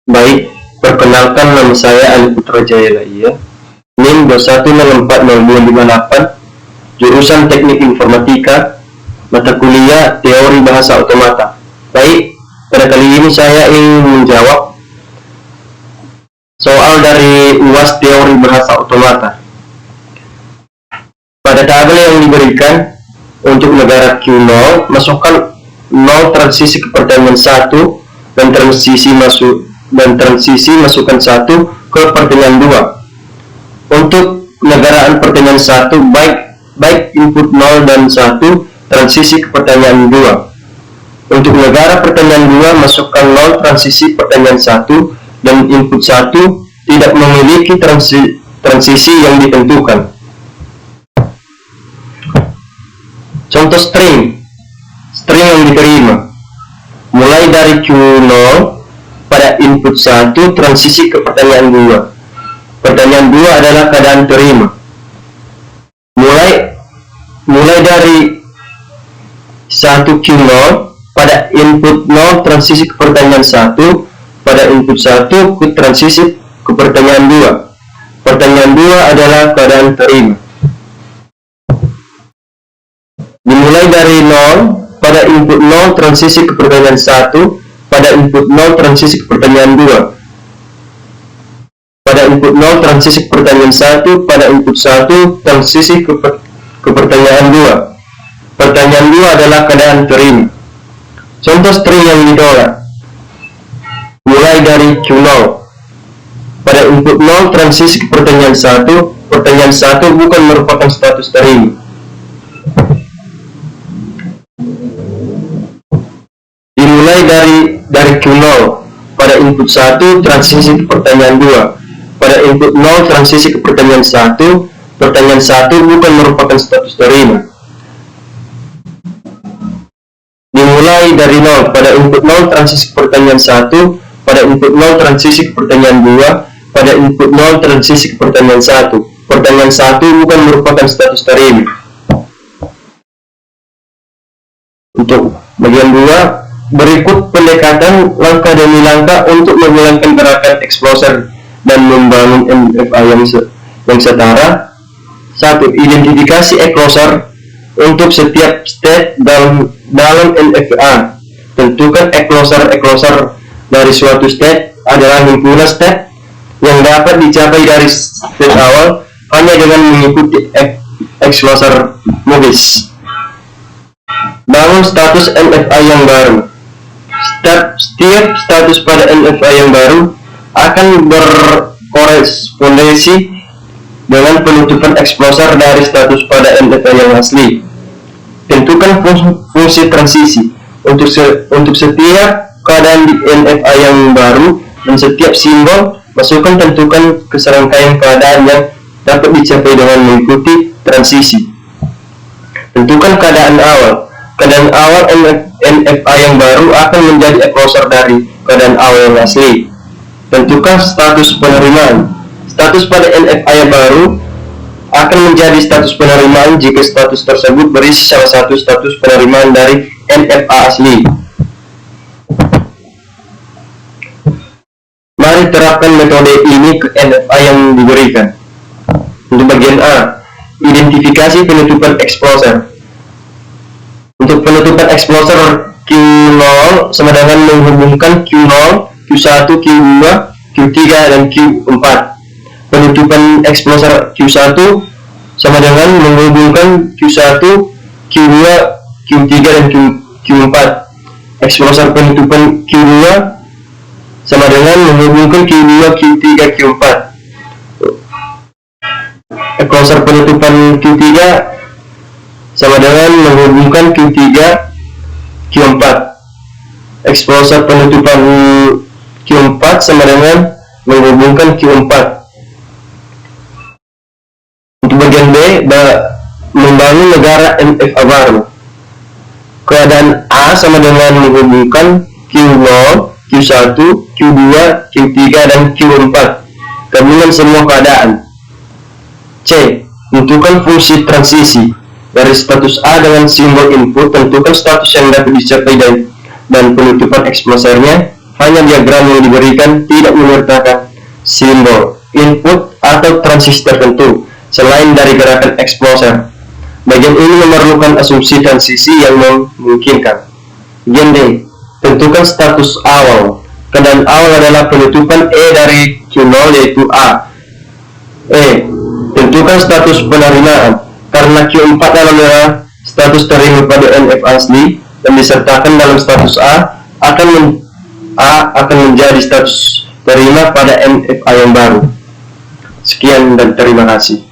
Baik, perkenalkan nama saya Ali Putra Jayalaya, NIM 21640258, jurusan Teknik Informatika, mata kuliah Teori Bahasa Otomata. Baik, pada kali ini saya ingin menjawab soal dari UAS Teori Bahasa Otomata. Pada tabel yang diberikan untuk negara Q0, masukkan 0 transisi ke pertanyaan 1 dan transisi masukkan 1 ke pertanyaan 2. Untuk negaraan pertanyaan 1, baik input 0 dan 1 transisi ke pertanyaan 2. Untuk negara pertanyaan 2, masukkan 0 transisi pertanyaan 1 dan input 1 tidak memiliki transisi yang ditentukan. Contoh string yang diterima mulai dari Q0 pada input 1 transisi ke pertanyaan 2. Pertanyaan 2 adalah keadaan terima. Mulai dari 1 Q0 pada input 0 transisi ke pertanyaan 1, pada input 1 ke transisi ke pertanyaan 2. Pertanyaan 2 adalah keadaan terima. Dimulai dari 0 pada input 0 transisi ke pertanyaan 1, pada input 0 transisi ke pertanyaan 2. Pada input 0 transisi ke pertanyaan 1, pada input 1 transisi ke pertanyaan 2. Pertanyaan 2 adalah keadaan terima. Contoh string yang ditolak mulai dari Q0 pada input 0 transisi ke pertanyaan 1, pertanyaan 1 bukan merupakan status terima. Dimulai dari Q0 pada input 1 transisi ke pertanyaan 2, pada input 0 transisi ke pertanyaan 1, pertanyaan 1 bukan merupakan status terima. Dimulai dari 0 pada input 0 transisi ke pertanyaan 1, pada input 0 transisi ke pertanyaan 2, pada input 0 transisi ke pertanyaan 1, pertanyaan 1 bukan merupakan status terima. Untuk bagian 2, berikut pendekatan langkah demi langkah untuk menjalankan gerakan exploser dan membangun NFA yang setara. 1. Identifikasi exploser untuk setiap state dalam NFA. Tentukan exploser dari suatu state adalah himpunan state yang dapat dicapai dari state awal hanya dengan mengikuti exploser MOBIS. Bangun status NFA yang baru. Setiap status pada NFA yang baru akan berkorespondensi dengan penutupan exploser dari status pada NFA yang asli. Tentukan fungsi transisi untuk setiap keadaan di NFA yang baru dan setiap simbol. Masukkan tentukan keserangkaian keadaan yang dapat dicapai dengan mengikuti transisi. Tentukan keadaan awal. Keadaan awal NFA yang baru akan menjadi exploser dari keadaan awal yang asli. Tentukan status penerimaan. Status pada NFA yang baru akan menjadi status penerimaan jika status tersebut berisi salah satu status penerimaan dari NFA asli. Mari terapkan metode ini ke NFA yang diberikan. Untuk bagian A, identifikasi penutupan exploser. Untuk penutupan exploser Q0 sama dengan menghubungkan Q0, Q1, Q2, Q3, dan Q4. Penutupan exploser Q1 sama dengan menghubungkan Q1, Q2, Q3, dan Q4. Exploser penutupan Q2 sama dengan menghubungkan Q2, Q3, Q4. Exploser penutupan Q3 sama dengan menghubungkan Q3, Q4. Exploser penutupan Q4 sama dengan menghubungkan Q4. Untuk bagian B, membangun negara NFA baru. Keadaan A sama dengan menghubungkan Q0, Q1, Q2, Q3, dan Q4 gabungan semua keadaan. C. Tentukan fungsi transisi. Dari status A dengan simbol input, tentukan status yang dapat dicapai dan penutupan explosernya. hanya diagram yang diberikan tidak menyertakan simbol input atau transisi tertentu selain dari gerakan exploser. Bagian ini memerlukan asumsi transisi yang memungkinkan. Bagian D. Tentukan status awal. Keadaan awal adalah penutupan E dari Q0 yaitu A. E. Tentukan status penerimaan. Karena Q4 adalah status terima pada NF asli dan disertakan dalam status A akan menjadi status terima pada NFA yang baru. Sekian dan terima kasih.